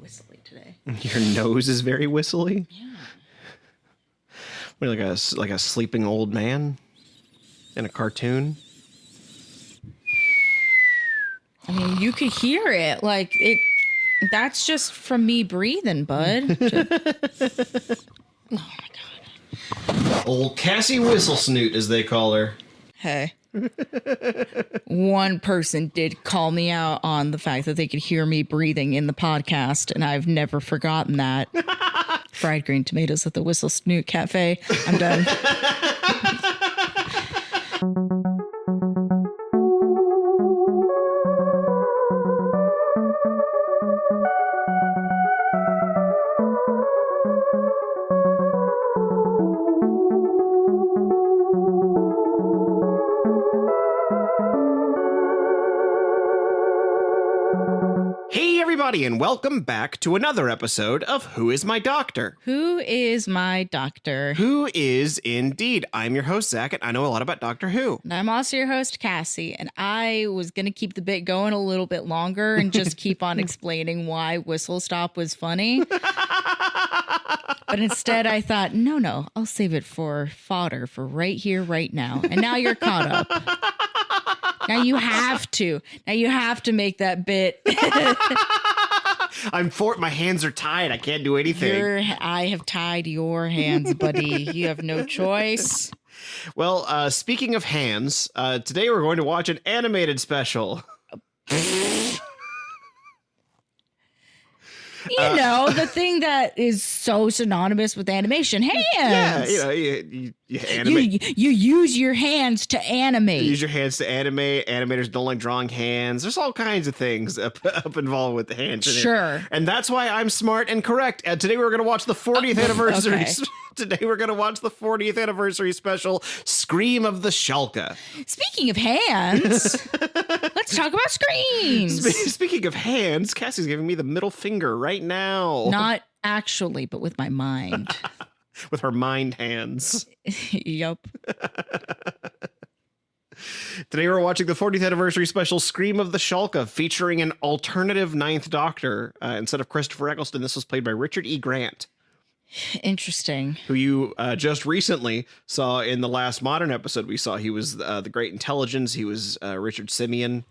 whistly today. Your nose is very whistly? Yeah. What, like a sleeping old man in a cartoon? I mean, you could hear it. Like, that's just from me breathing, bud. Oh, my God. Old Cassie Whistle Snoot, as they call her. Hey. One person did call me out on the fact that they could hear me breathing in the podcast, and I've never forgotten that. Fried green tomatoes at the Whistle Snoot Cafe. I'm done. And welcome back to another episode of Who is My Doctor? Who is my doctor? Who is indeed. I'm your host, Zach, and I know a lot about Doctor Who. And I'm also your host, Cassie, and I was going to keep the bit going a little bit longer and just keep on explaining why Whistle Stop was funny. But instead I thought, no, I'll save it for fodder for right here, right now. And now you're caught up. Now you have to make that bit. My hands are tied. I can't do anything. I have tied your hands, buddy. You have no choice. Well, speaking of hands, today we're going to watch an animated special. You know, the thing that is so synonymous with animation, hands. Yeah, you animate. You use your hands to animate. You use your hands to animate. Animators don't like drawing hands. There's all kinds of things up involved with the hands. Sure. And that's why I'm smart and correct. And today we're going to watch the 40th anniversary. Okay. Today we're going to watch the 40th anniversary special, Scream of the Shalka. Speaking of hands, let's talk about screams. Speaking of hands, Cassie's giving me the middle finger right now. Not actually, but with my mind. With her mind hands. Yup. Today we're watching the 40th anniversary special, Scream of the Shalka, featuring an alternative Ninth Doctor. Instead of Christopher Eccleston, this was played by Richard E. Grant. Interesting. Who you just recently saw in the last Modern episode we saw. He was the Great Intelligence. He was Richard Simeon.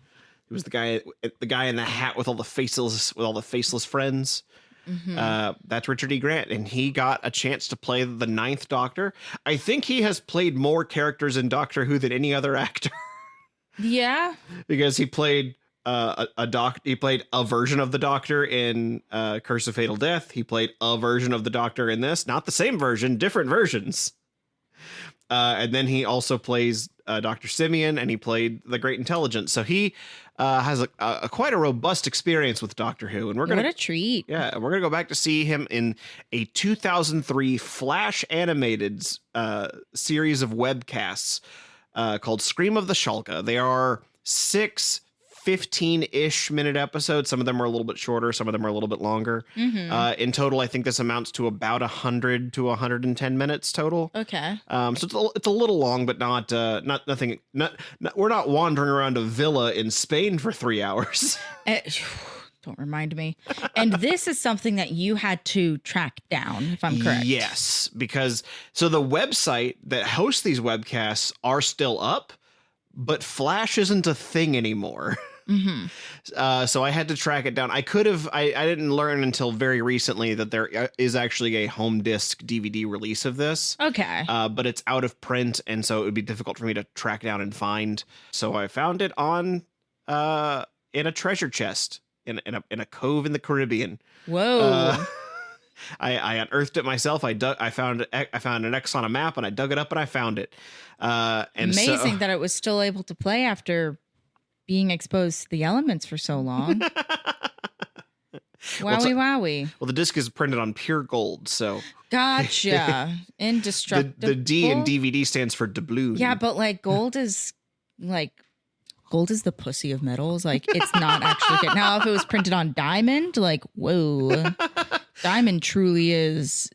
He was the guy in the hat with all the faceless friends. Mm-hmm. That's Richard E. Grant, and he got a chance to play the Ninth Doctor. I think he has played more characters in Doctor Who than any other actor. Yeah, because he played he played a version of the Doctor in Curse of Fatal Death. He played a version of the Doctor in this, not the same version, different versions. And then he also plays Dr. Simeon, and he played the Great Intelligence. So he has a quite a robust experience with Doctor Who, and what a treat! Yeah, we're gonna go back to see him in a 2003 Flash animated series of webcasts called Scream of the Shalka. They are 6 15-ish minute episodes. Some of them are a little bit shorter. Some of them are a little bit longer. Mm-hmm. In total, I think this amounts to about 100 to 110 minutes total. Okay. So it's a little long, but not nothing. We're not wandering around a villa in Spain for 3 hours. Don't remind me. And this is something that you had to track down, if I'm correct. Yes, because so the website that hosts these webcasts are still up, but Flash isn't a thing anymore. Mm-hmm. So I had to track it down. I didn't learn until very recently that there is actually a home disc DVD release of this. Okay. But it's out of print, and so it would be difficult for me to track down and find. So I found it on in a treasure chest in a cove in the Caribbean. Whoa. I unearthed it myself. I found an X on a map, and I dug it up and I found it. And amazing that it was still able to play after being exposed to the elements for so long. Wowie. Well, the disc is printed on pure gold, so gotcha. Indestructible. The D in DVD stands for doubloon. Yeah, but gold is the pussy of metals. It's not actually good. Now, if it was printed on diamond, whoa. Diamond truly is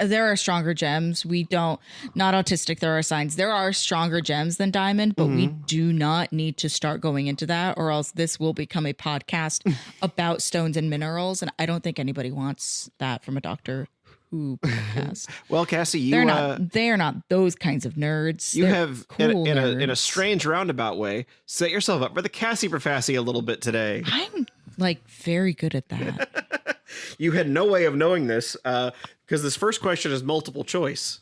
There are stronger gems. We don't, not autistic, there are signs. There are stronger gems than diamond, but we do not need to start going into that, or else this will become a podcast about stones and minerals. And I don't think anybody wants that from a Doctor Who podcast. Well, Cassie, they're not those kinds of nerds. You They're have, cool in nerds. a strange roundabout way, set yourself up for the Cassie Profassy a little bit today. I'm like very good at that. You had no way of knowing this because this first question is multiple choice.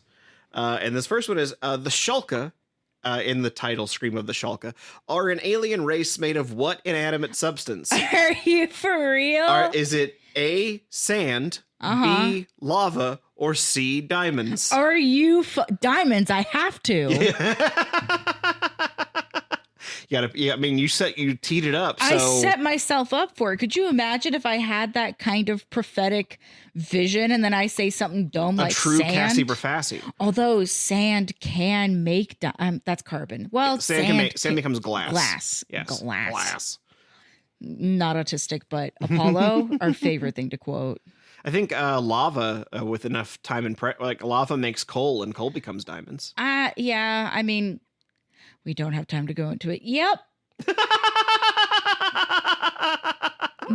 And this first one is the Shalka, in the title Scream of the Shalka, are an alien race made of what inanimate substance? Are you for real? Is it A, sand, B, lava, or C, diamonds? Are you diamonds? I have to. I mean, you teed it up. So. I set myself up for it. Could you imagine if I had that kind of prophetic vision and then I say something dumb like true sand? Cassie Profassy. Although sand can make that's carbon. Well, sand becomes glass. Glass. Yes. Glass. Not autistic, but Apollo, our favorite thing to quote. I think lava with enough time and like lava makes coal and coal becomes diamonds. Yeah. I mean, we don't have time to go into it. Yep.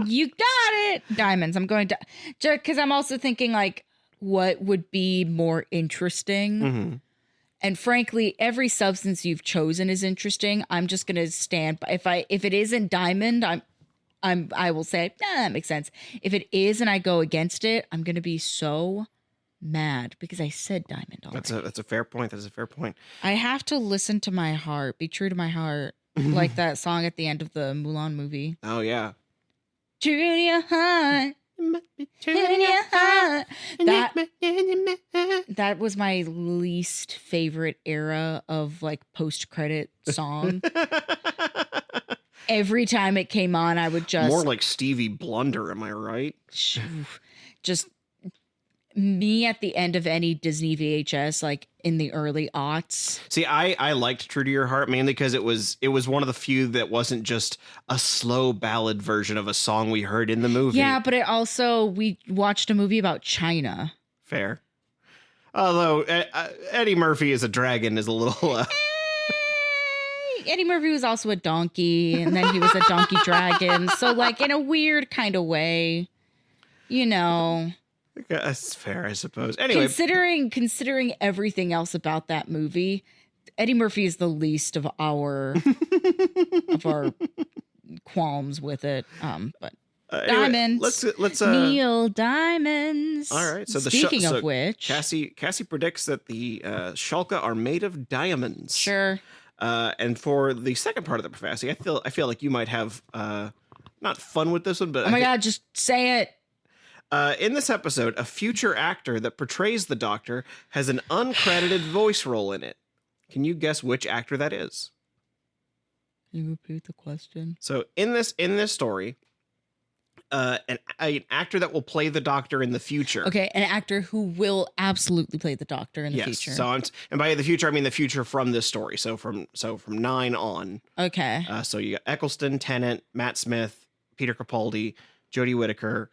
You got it. Diamonds. I'm going to, because I'm also thinking like, what would be more interesting? Mm-hmm. And frankly, every substance you've chosen is interesting. I'm just going to stand by. If it isn't diamond, I will say, that makes sense. If it is and I go against it, I'm going to be so mad because I said diamond already. That's a fair point. That's a fair point. I have to listen to my heart, be true to my heart, like that song at the end of the Mulan movie. Oh yeah. True to your heart. True to your heart. That was my least favorite era of like post-credit song. Every time it came on, I would just more like Stevie Blunder, am I right? Just me at the end of any Disney VHS, like in the early aughts. See, I liked True to Your Heart mainly because it was one of the few that wasn't just a slow ballad version of a song we heard in the movie. Yeah, but it also, we watched a movie about China. Fair. Although Eddie Murphy as a dragon is a little... Eddie Murphy was also a donkey, and then he was a donkey dragon. So, like, in a weird kind of way, you know... That's fair, I suppose. Anyway, considering everything else about that movie, Eddie Murphy is the least of our qualms with it. But diamonds. Let's Neil diamonds. All right. So speaking of which, Cassie predicts that the Shalka are made of diamonds. Sure. And for the second part of the prophecy, I feel like you might have not fun with this one, but oh my God, just say it. In this episode, a future actor that portrays the Doctor has an uncredited voice role in it. Can you guess which actor that is? Can you repeat the question? So in this story, an actor that will play the Doctor in the future. Okay, an actor who will absolutely play the Doctor in the yes, future. So and by the future, I mean the future from this story. So from 9 on. Okay. So you got Eccleston, Tennant, Matt Smith, Peter Capaldi, Jodie Whittaker,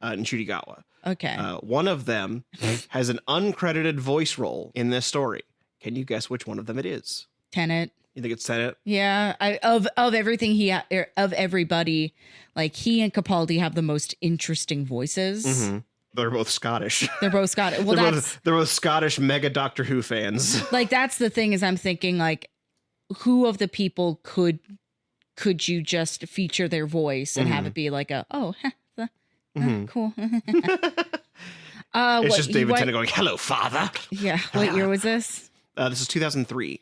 and Ncuti Gatwa. Okay. One of them has an uncredited voice role in this story. Can you guess which one of them it is? Tennant. You think it's Tennant? Yeah. Of everything of everybody, like he and Capaldi have the most interesting voices. Mm-hmm. They're both Scottish. They're both Scottish. Well, they're both Scottish mega Doctor Who fans. Like that's the thing is I'm thinking like, who of the people could you just feature their voice and have it be like cool. It's just David Tennant going, "Hello, father." Yeah. What year was this? This is 2003.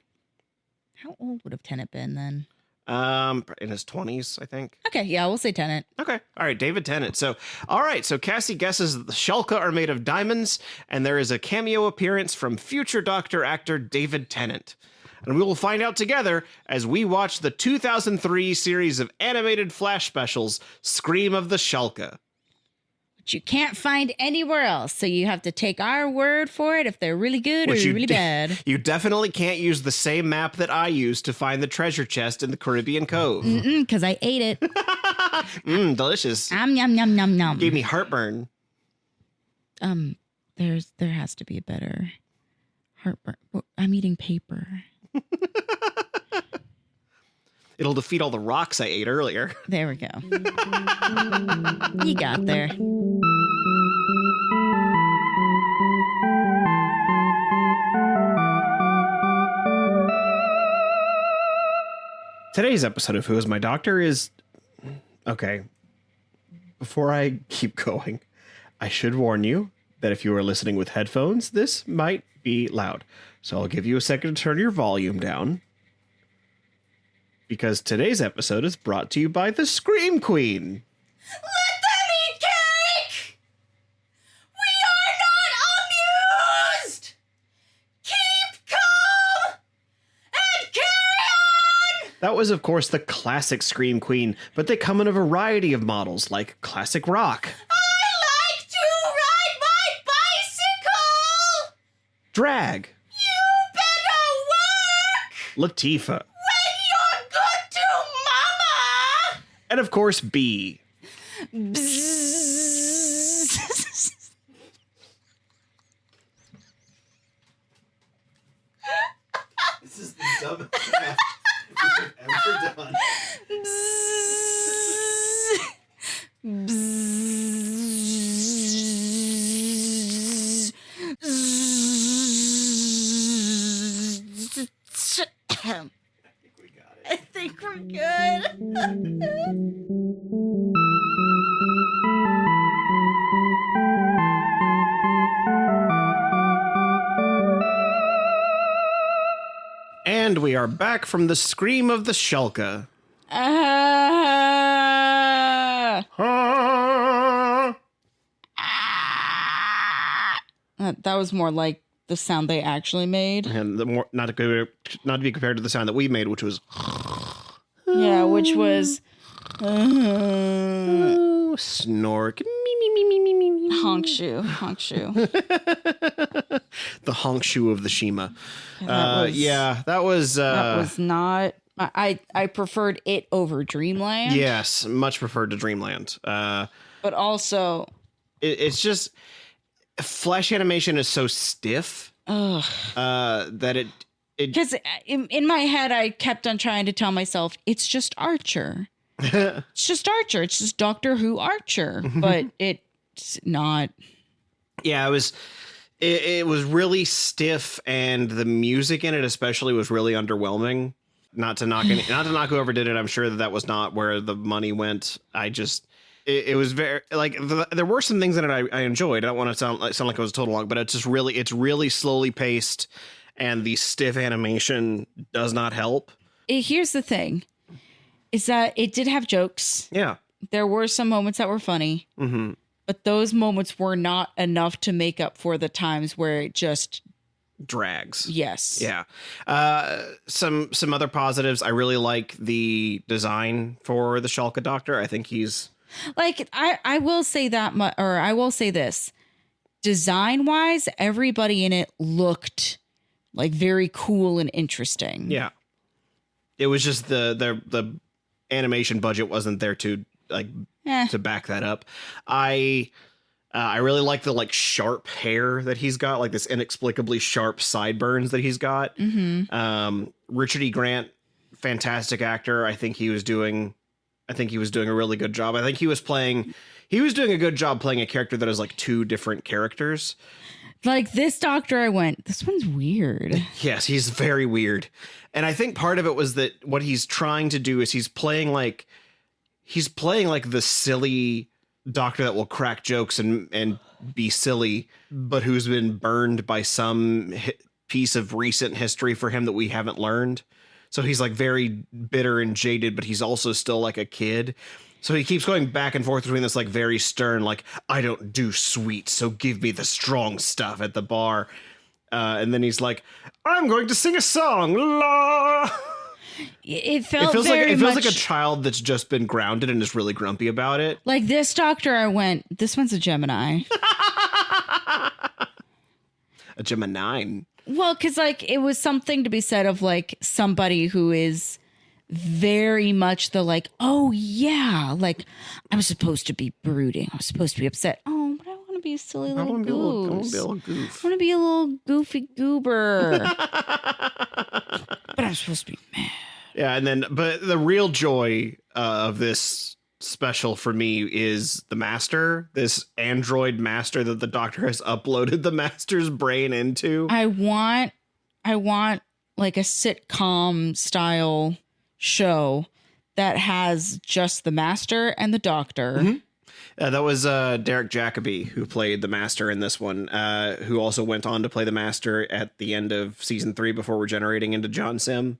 How old would have Tennant been then? In his 20s, I think. Okay, yeah, we'll say Tennant. Okay, all right, David Tennant. So, all right, so Cassie guesses the Shalka are made of diamonds, and there is a cameo appearance from future Doctor actor David Tennant. And we will find out together as we watch the 2003 series of animated flash specials, Scream of the Shalka. Which you can't find anywhere else, so you have to take our word for it if they're really good or really bad. You definitely can't use the same map that I used to find the treasure chest in the Caribbean Cove. Because I ate it. Delicious. Yum, yum, yum, yum, yum. Gave me heartburn. That There has to be a better heartburn. I'm eating paper. It'll defeat all the rocks I ate earlier. There we go. You got there. Today's episode of Who Is My Doctor is... Okay. Before I keep going, I should warn you that if you are listening with headphones, this might be loud. So I'll give you a second to turn your volume down. Because today's episode is brought to you by the Scream Queen. Let them eat cake! We are not amused! Keep calm and carry on! That was, of course, the classic Scream Queen, but they come in a variety of models, like classic rock. I like to ride my bicycle! Drag. You better work! Latifah. When you're good to mama! And, of course, B. Bzzz. This is the dumbest thing we've ever done. I think we're good. And we are back from the scream of the Shalka. That was more like the sound they actually made. And the more not to be compared to the sound that we made, which was Yeah, which was snork. honk shoe. The honk shoe of the Shima. That was not. I preferred it over Dreamland. Yes, much preferred to Dreamland. But also, it's just flesh animation is so stiff that it because in my head I kept on trying to tell myself it's just Archer. It's just Archer. It's just Doctor Who Archer. But it's not. Yeah, it was really stiff, and the music in it especially was really underwhelming. Not to knock whoever did it. I'm sure that was not where the money went. It was very like there were some things in it I enjoyed. I don't want to sound like it was a total log, but it's really slowly paced, and the stiff animation does not help. Here's the thing, is that it did have jokes. Yeah, there were some moments that were funny, but those moments were not enough to make up for the times where it just drags. Yes. Yeah. Some other positives. I really like the design for the Shalka Doctor. I think he's like, I will say that or I will say this, design wise, everybody in it looked like very cool and interesting. Yeah. It was just the animation budget wasn't there to to back that up. I really like the sharp hair that he's got, like this inexplicably sharp sideburns that he's got. Richard E. Grant, fantastic actor. I think he was doing a really good job. I think he was doing a good job playing a character that is like two different characters. Like this Doctor, I went, this one's weird. Yes, he's very weird. And I think part of it was that what he's trying to do is he's playing like the silly Doctor that will crack jokes and be silly, but who's been burned by some piece of recent history for him that we haven't learned. So he's like very bitter and jaded, but he's also still like a kid. So he keeps going back and forth between this like very stern, like, I don't do sweet, so give me the strong stuff at the bar. And then he's like, I'm going to sing a song. La. It feels like a child that's just been grounded and is really grumpy about it. Like this Doctor, I went, this one's a Gemini. A Gemini. Well, because like it was something to be said of like somebody who is very much the like, oh yeah, like I was supposed to be brooding. I was supposed to be upset. Oh, but I want to to be a silly I little want to goose. be a little goof. I want to be a little goofy goober. But I'm supposed to be mad. Yeah, but the real joy of this special for me is the master, this android master that the Doctor has uploaded the master's brain into. I want like a sitcom style show that has just the master and the Doctor. Mm-hmm. That was Derek Jacobi who played the master in this one, who also went on to play the master at the end of season 3 before regenerating into John Sim.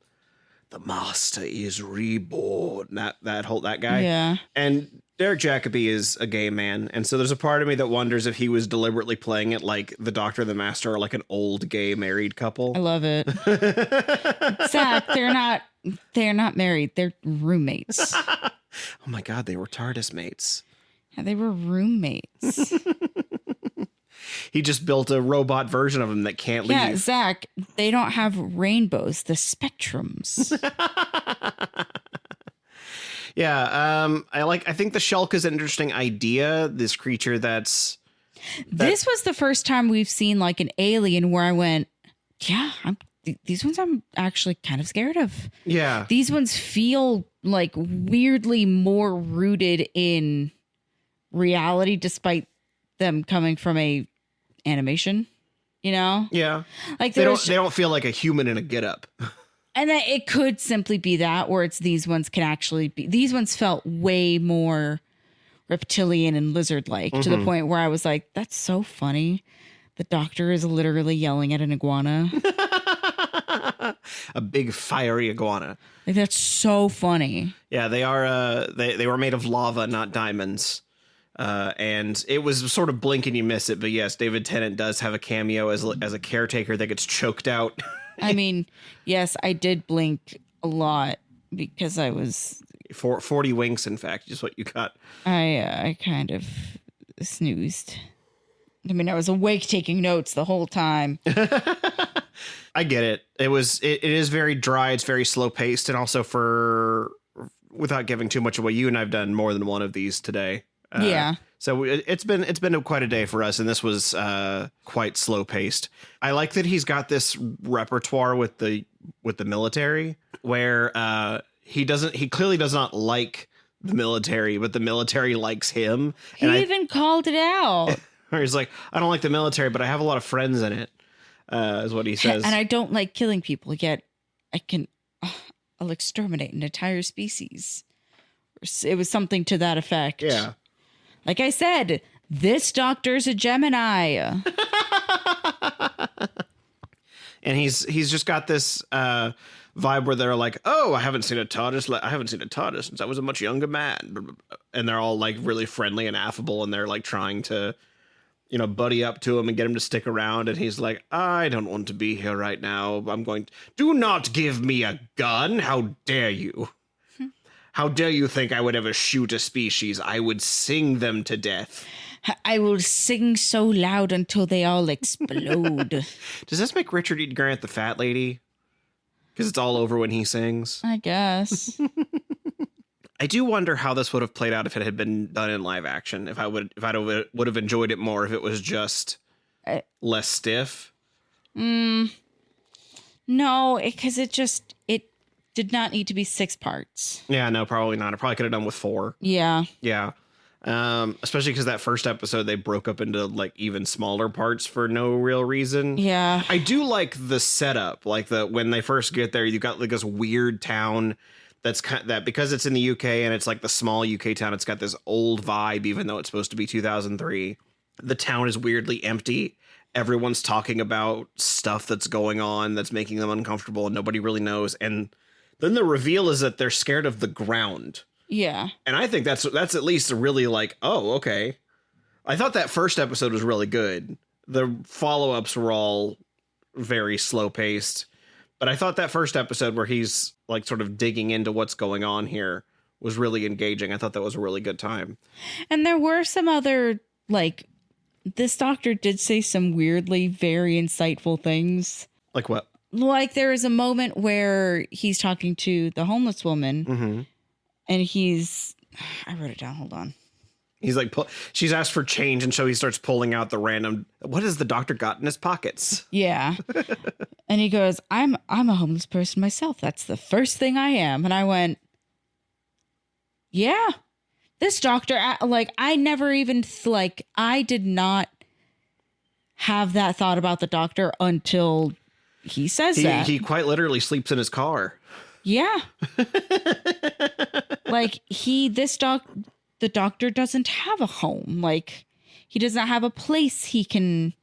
The master is reborn. That guy. Yeah. And Derek Jacobi is a gay man, and so there's a part of me that wonders if he was deliberately playing it like the Doctor and the Master are like an old gay married couple. I love it. Zach, they're not married. They're roommates. Oh my God, they were TARDIS mates. Yeah, they were roommates. He just built a robot version of him that can't leave. Yeah, Zach, they don't have rainbows, the spectrums. Yeah, I think the Shalka is an interesting idea. This creature this was the first time we've seen like an alien where I went, yeah, these ones I'm actually kind of scared of. Yeah. These ones feel like weirdly more rooted in reality despite them coming from a animation, you know? Yeah. Like they don't feel like a human in a getup. And then it could simply be that, or it's these ones can actually be. These ones felt way more reptilian and lizard-like to the point where I was like, "That's so funny." The Doctor is literally yelling at an iguana. A big fiery iguana. Like that's so funny. Yeah, they are. They were made of lava, not diamonds. And it was sort of blink and you miss it. But yes, David Tennant does have a cameo as a caretaker that gets choked out. I mean, yes, I did blink a lot because I was 40 winks, in fact, is what you got. I kind of snoozed. I mean, I was awake taking notes the whole time. I get it. It is very dry. It's very slow paced. And also without giving too much away, you and I've done more than one of these today. Yeah. So it's been quite a day for us, and this was quite slow paced. I like that he's got this repertoire with the military where he clearly does not like the military, but the military likes him. He even called it out. He's like, I don't like the military, but I have a lot of friends in it, is what he says. And I don't like killing people, yet I'll exterminate an entire species. It was something to that effect. Yeah. Like I said, this Doctor's a Gemini. And he's just got this vibe where they're like, oh, I haven't seen a TARDIS since I was a much younger man. And they're all like really friendly and affable, and they're like trying to, buddy up to him and get him to stick around. And he's like, I don't want to be here right now. Do not give me a gun. How dare you? How dare you think I would ever shoot a species? I would sing them to death. I will sing so loud until they all explode. Does this make Richard E. Grant the fat lady? Because it's all over when he sings. I guess. I do wonder how this would have played out if it had been done in live action. If I would have enjoyed it more if it was just less stiff. No, because it did not need to be 6 parts. Yeah, no, probably not. I probably could have done with 4. Yeah. Yeah. Especially because that first episode, they broke up into like even smaller parts for no real reason. Yeah. I do like the setup, like when they first get there, you got like this weird town that's that because it's in the UK and it's like the small UK town. It's got this old vibe, even though it's supposed to be 2003. The town is weirdly empty. Everyone's talking about stuff that's going on that's making them uncomfortable, and nobody really knows. And then the reveal is that they're scared of the ground. Yeah. And I think that's at least really like, oh, okay. I thought that first episode was really good. The follow-ups were all very slow paced. But I thought that first episode where he's like sort of digging into what's going on here was really engaging. I thought that was a really good time. And there were some other, like, this Doctor did say some weirdly very insightful things. Like what? Like there is a moment where he's talking to the homeless woman, Mm-hmm. and I wrote it down. Hold on. He's like, she's asked for change, and so he starts pulling out the random. What has the doctor got in his pockets? Yeah. And he goes, I'm a homeless person myself. That's the first thing I am. And I went, yeah, this doctor, like, I never even, like, I did not have that thought about the doctor until he says that. He quite literally sleeps in his car. Yeah. Like, the doctor doesn't have a home. Like, he doesn't have a place he can.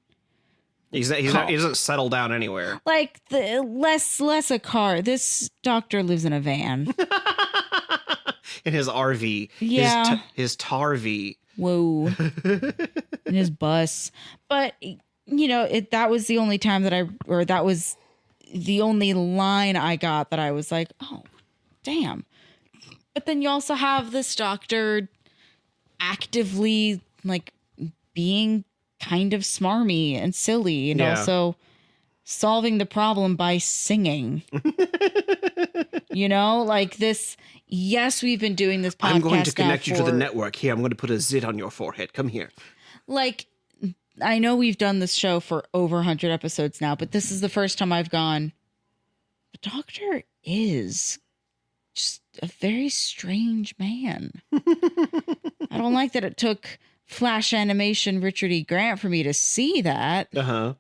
He doesn't settle down anywhere. Like, less a car. This doctor lives in a van. In his RV. Yeah. His TARV. Whoa. In his bus. But, you know, that was the only time that was the only line I got that I was like, oh, damn. But then you also have this doctor actively, like, being kind of smarmy and silly, and also solving the problem by singing. You know, like this. Yes, we've been doing this podcast. I'm going to connect you to the network. Here, I'm going to put a zit on your forehead. Come here. Like, I know we've done this show for over 100 episodes now, but this is the first time I've gone, the doctor is just a very strange man. I don't like that it took Flash animation Richard E. Grant for me to see that. Uh-huh.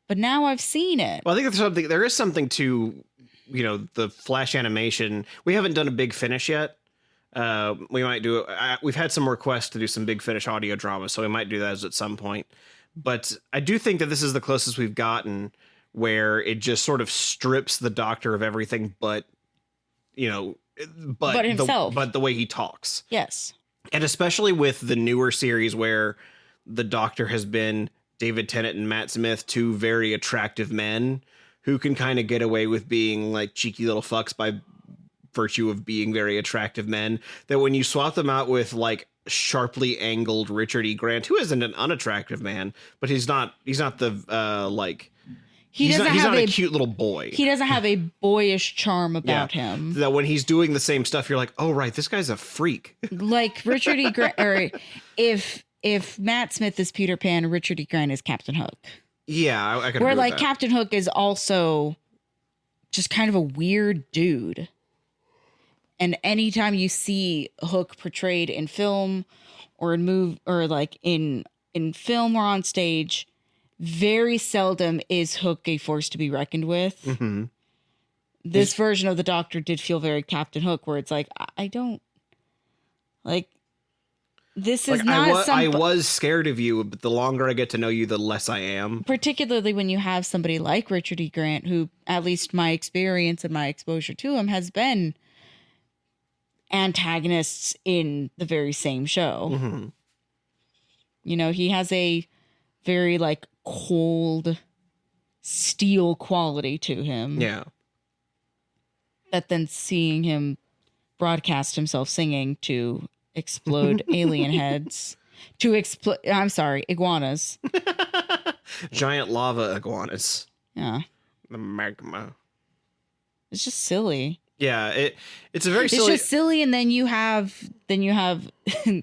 But now I've seen it. Well, I think there is something to, you know, the Flash animation. We haven't done a Big Finish yet. We might do it. We've had some requests to do some Big Finish audio drama, so we might do that at some point. But I do think that this is the closest we've gotten where it just sort of strips the doctor of everything but, you know, but himself. But the way he talks. Yes. And especially with the newer series where the doctor has been David Tennant and Matt Smith, two very attractive men who can kind of get away with being like cheeky little fucks by virtue of being very attractive men, that when you swap them out with like sharply angled Richard E. Grant, who isn't an unattractive man, but he's not the like he's not a cute little boy. He doesn't have a boyish charm about him. That when he's doing the same stuff, you're like, oh right, this guy's a freak. Like Richard E. Grant, or if Matt Smith is Peter Pan, Richard E. Grant is Captain Hook. Yeah, I could. Where like Captain Hook is also just kind of a weird dude. And anytime you see Hook portrayed in film or in film or on stage, very seldom is Hook a force to be reckoned with. Mm-hmm. This version of the Doctor did feel very Captain Hook, where it's like, I don't like. This is not. I was scared of you, but the longer I get to know you, the less I am. Particularly when you have somebody like Richard E. Grant, who, at least my experience and my exposure to him, has been antagonists in the very same show. Mm-hmm. You know, he has a very like cold steel quality to him. Yeah. That then seeing him broadcast himself singing to explode alien heads, iguanas. Giant lava iguanas. Yeah. The magma. It's just silly. Yeah, it's a very silly. It's just silly, and then you have the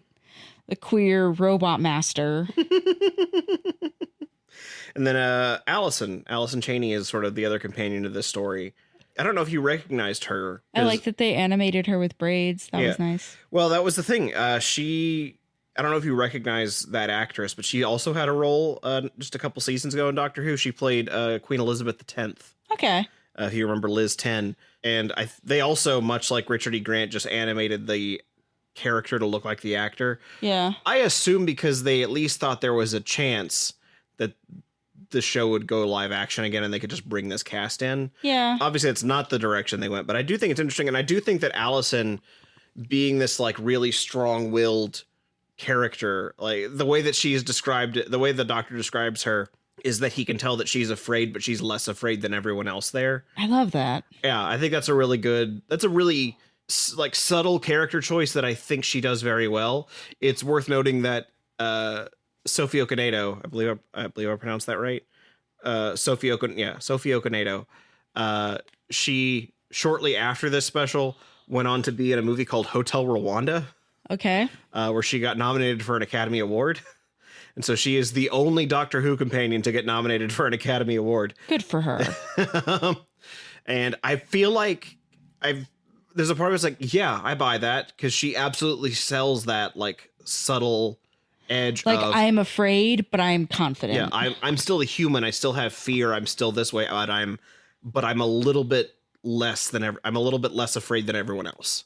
queer robot master. And then Allison Chaney is sort of the other companion to this story. I don't know if you recognized her. I like that they animated her with braids. That was nice. Well, that was the thing. I don't know if you recognize that actress, but she also had a role just a couple seasons ago in Doctor Who. She played Queen Elizabeth X. Okay. If you remember Liz 10. And they also, much like Richard E. Grant, just animated the character to look like the actor. Yeah. I assume because they at least thought there was a chance that the show would go live action again and they could just bring this cast in. Yeah. Obviously, it's not the direction they went, but I do think it's interesting. And I do think that Allison, being this like really strong-willed character, like the way that she's described, the way the Doctor describes her, is that he can tell that she's afraid, but she's less afraid than everyone else there. I love that. Yeah, I think that's a really like subtle character choice that I think she does very well. It's worth noting that Sophie Okonedo, I believe I pronounced that right. Sophie Okonedo. She shortly after this special went on to be in a movie called Hotel Rwanda. Okay. Where she got nominated for an Academy Award. And so she is the only Doctor Who companion to get nominated for an Academy Award. Good for her. And I feel like there's a part of it's like, yeah, I buy that, because she absolutely sells that like subtle edge. Like, of, I'm afraid, but I'm confident. yeah, I'm still a human. I still have fear. I'm still this way. But I'm a little bit less I'm a little bit less afraid than everyone else.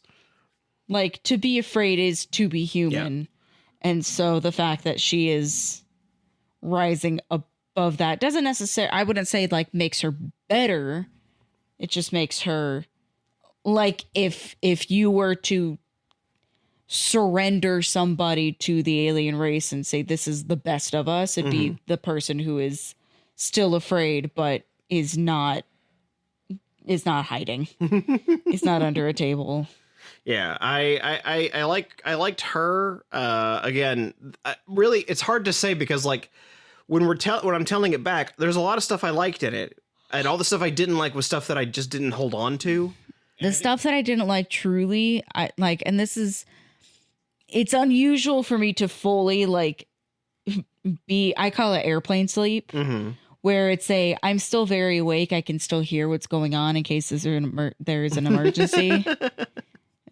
Like, to be afraid is to be human. Yeah. And so the fact that she is rising above that doesn't necessarily, I wouldn't say like makes her better. It just makes her, like, if you were to surrender somebody to the alien race and say, this is the best of us, it'd be the person who is still afraid, but is not hiding. Is not under a table. Yeah, I liked her. Again, really, it's hard to say, because like when I'm telling it back, there's a lot of stuff I liked in it, and all the stuff I didn't like was stuff that I just didn't hold on to. The stuff that I didn't like, truly, I like, and it's unusual for me to fully like I call it airplane sleep, where it's I'm still very awake. I can still hear what's going on in case there is an emergency.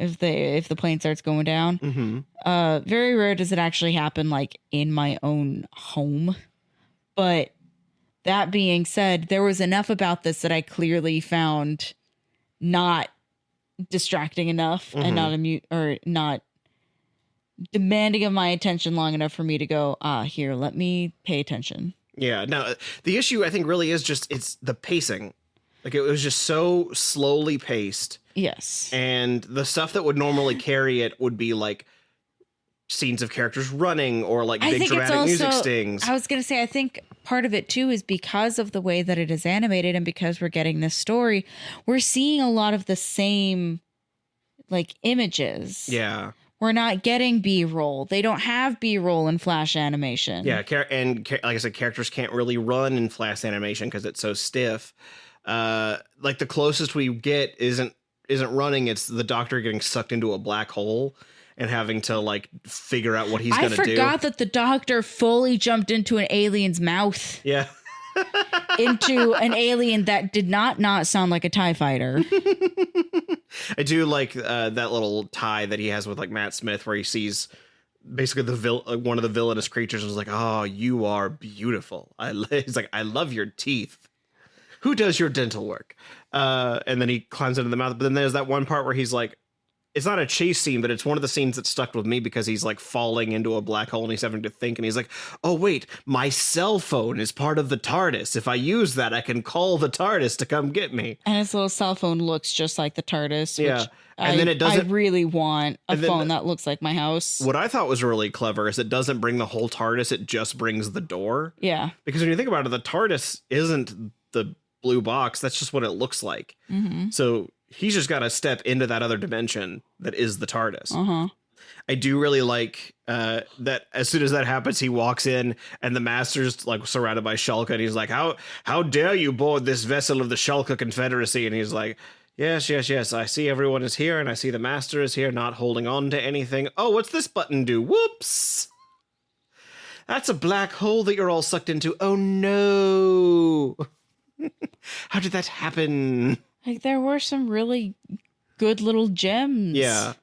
If the plane starts going down. Very rare does it actually happen like in my own home. But that being said, there was enough about this that I clearly found not distracting enough and not demanding of my attention long enough for me to go, here, let me pay attention. Yeah, no, the issue I think really is just, it's the pacing. Like, it was just so slowly paced. Yes. And the stuff that would normally carry it would be like scenes of characters running, or like big dramatic music stings. I was going to say, I think part of it too is because of the way that it is animated, and because we're getting this story, we're seeing a lot of the same like images. Yeah. We're not getting B-roll. They don't have B-roll in Flash animation. Yeah, and like I said, characters can't really run in Flash animation because it's so stiff. Like the closest we get isn't running. It's the Doctor getting sucked into a black hole and having to like figure out what he's going to do. I forgot that the Doctor fully jumped into an alien's mouth. Yeah. Into an alien that did not sound like a TIE fighter. I do like that little tie that he has with like Matt Smith, where he sees basically one of the villainous creatures and is like, "Oh, you are beautiful." He's like, "I love your teeth. Who does your dental work?" And then he climbs into the mouth. But then there's that one part where he's like, it's not a chase scene, but it's one of the scenes that stuck with me, because he's like falling into a black hole and he's having to think, and he's like, "Oh wait, my cell phone is part of the TARDIS. If I use that, I can call the TARDIS to come get me." And his little cell phone looks just like the TARDIS. Yeah. Which And then it doesn't. I really want a phone that looks like my house. What I thought was really clever is it doesn't bring the whole TARDIS, it just brings the door. Yeah. Because when you think about it, the TARDIS isn't the blue box. That's just what it looks like. So he's just got to step into that other dimension that is the TARDIS. I do really like that as soon as that happens, he walks in and the Master's like surrounded by Shalka, and he's like, how dare you board this vessel of the Shalka Confederacy? And he's like, yes, I see everyone is here, and I see the Master is here, not holding on to anything. Oh, what's this button do? Whoops. That's a black hole that you're all sucked into. Oh no. How did that happen? Like, there were some really good little gems. Yeah.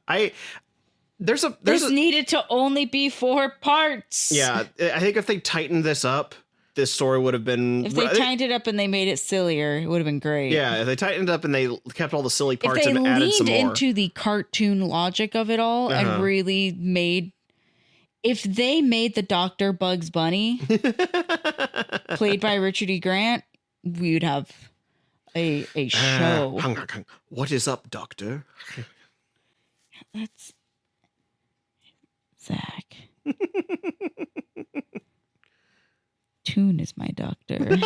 This needed to only be 4 parts. Yeah. I think if they tightened this up, this story would have been... If they tightened it up and they made it sillier, it would have been great. Yeah, if they tightened it up and they kept all the silly parts and added some more. If they leaned into the cartoon logic of it all and really made... If they made the Dr. Bugs Bunny, played by Richard E. Grant, we would have a show. What is up, Doctor? That's... Zach. Toon is my doctor.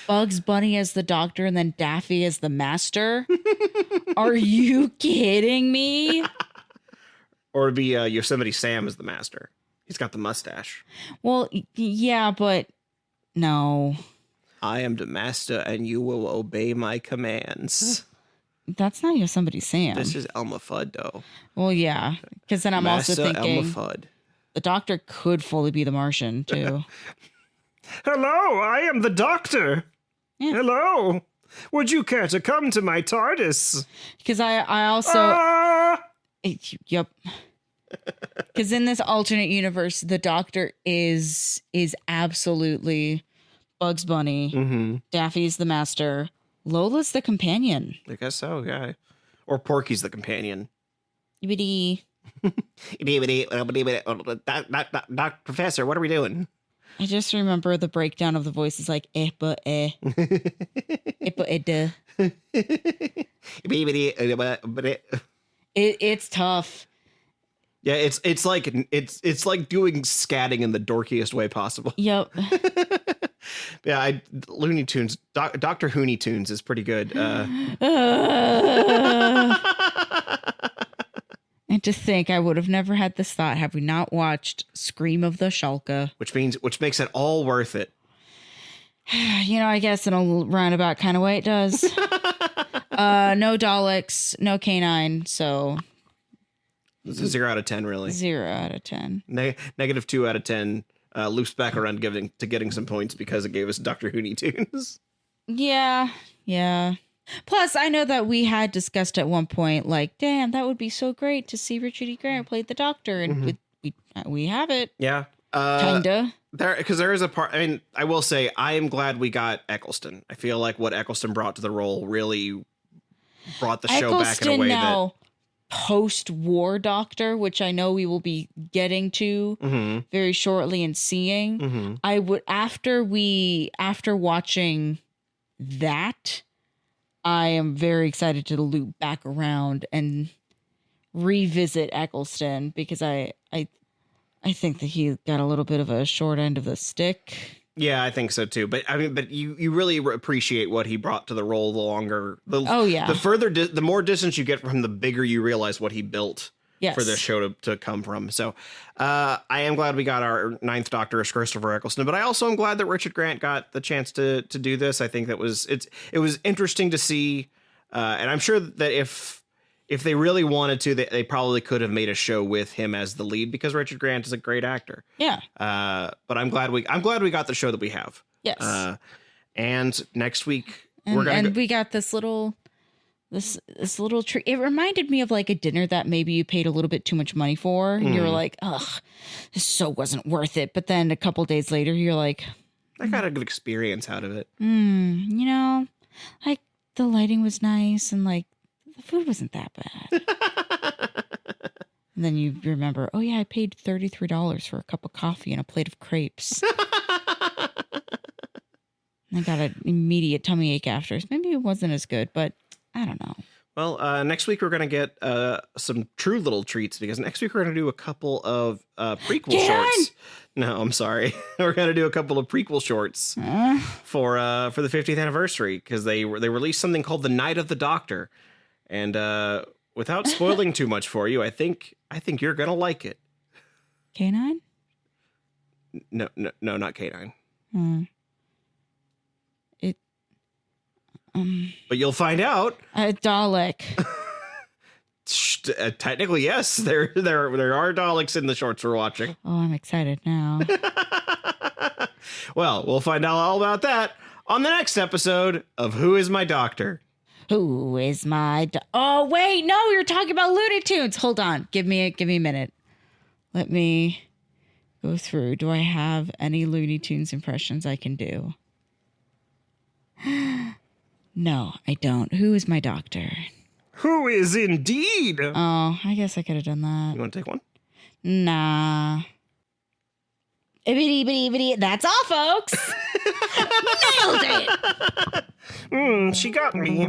Bugs Bunny as the Doctor and then Daffy as the Master? Are you kidding me? Or it'd be Yosemite Sam as the Master. He's got the mustache. Well, yeah, but no. I am the Master and you will obey my commands. That's not Yosemite Sam. This is Elma Fudd, though. Well, yeah, because then I'm also Massa thinking Elma Fudd. the Doctor could fully be the Martian too. Hello, I am the Doctor. Yeah. Hello. Would you care to come to my TARDIS? Because I also yep. Because in this alternate universe, the Doctor is absolutely Bugs Bunny. Mm-hmm. Daffy's the master. Lola's the companion. I guess so, yeah. Or Porky's the companion. Yibbity. Doc, Professor, what are we doing? I just remember the breakdown of the voices like but duh. It's tough. Yeah, it's like doing scatting in the dorkiest way possible. Yep. Yeah, Looney Tunes, Dr. Hooney Tunes is pretty good. And to think I would have never had this thought had we not watched Scream of the Shalka. Which makes it all worth it. You know, I guess in a roundabout kind of way it does. No Daleks, no canine, so It's a 0 out of 10, really. 0 out of 10. Negative 2 out of 10. Loops back around getting some points because it gave us Dr. Hooney Tunes. Yeah. Plus, I know that we had discussed at one point, like, damn, that would be so great to see Richard E. Grant play the Doctor, and we have it. Yeah. Kinda. Because there is a part. I mean, I will say I am glad we got Eccleston. I feel like what Eccleston brought to the role really brought the show back in a way that post-war Doctor, which I know we will be getting to very shortly and seeing. I would after watching that, I am very excited to loop back around and revisit Eccleston because I think that he got a little bit of a short end of the stick. Yeah, I think so too. But I mean, you really appreciate what he brought to the role the longer. The more distance you get from him, the bigger you realize what he built for this show to come from. So I am glad we got our ninth Doctor as Christopher Eccleston, but I also am glad that Richard Grant got the chance to do this. I think it was interesting to see, and I'm sure that if they really wanted to, they probably could have made a show with him as the lead because Richard Grant is a great actor. Yeah. But I'm glad we got the show that we have. Yes. And next week we got this little treat. It reminded me of like a dinner that maybe you paid a little bit too much money for, and you were like, "Ugh, this so wasn't worth it." But then a couple days later, you're like, "I got a good experience out of it." You know, like the lighting was nice, and like the food wasn't that bad. And then you remember, oh yeah, I paid $33 for a cup of coffee and a plate of crepes. I got an immediate tummy ache after. Maybe it wasn't as good, but I don't know. Well, next week we're going to get some true little treats because next week we're going to do a couple of prequel shorts. No, I'm sorry. We're going to do a couple of prequel shorts for the 50th anniversary because they released something called The Night of the Doctor. And without spoiling too much for you, I think you're going to like it. K9? No, not K9. But you'll find out. A Dalek. Technically, yes. There are Daleks in the shorts we're watching. Oh, I'm excited now. Well, we'll find out all about that on the next episode of Who Is My Doctor? Who is my Oh, wait, no, we were talking about Looney Tunes. Hold on. Give me a minute. Let me go through. Do I have any Looney Tunes impressions I can do? No, I don't. Who is my doctor? Who is indeed? Oh, I guess I could have done that. You want to take one? Nah. That's all, folks. Nailed it. She got me.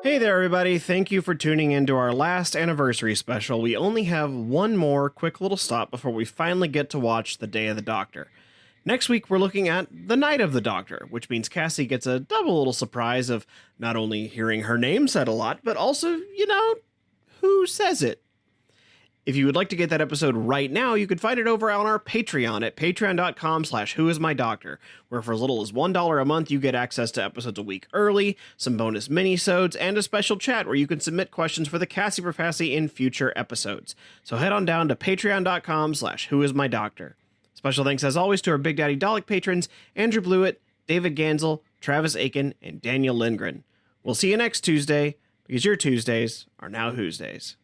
Hey there, everybody. Thank you for tuning in to our last anniversary special. We only have one more quick little stop before we finally get to watch The Day of the Doctor. Next week, we're looking at The Night of the Doctor, which means Cassie gets a double little surprise of not only hearing her name said a lot, but also, who says it? If you would like to get that episode right now, you can find it over on our Patreon at patreon.com/whoismydoctor, where for as little as $1 a month, you get access to episodes a week early, some bonus mini-sodes, and a special chat where you can submit questions for the Cassie Profassi in future episodes. So head on down to patreon.com/whoismydoctor. Special thanks, as always, to our Big Daddy Dalek patrons, Andrew Blewett, David Gansel, Travis Aiken, and Daniel Lindgren. We'll see you next Tuesday, because your Tuesdays are now Who's Days.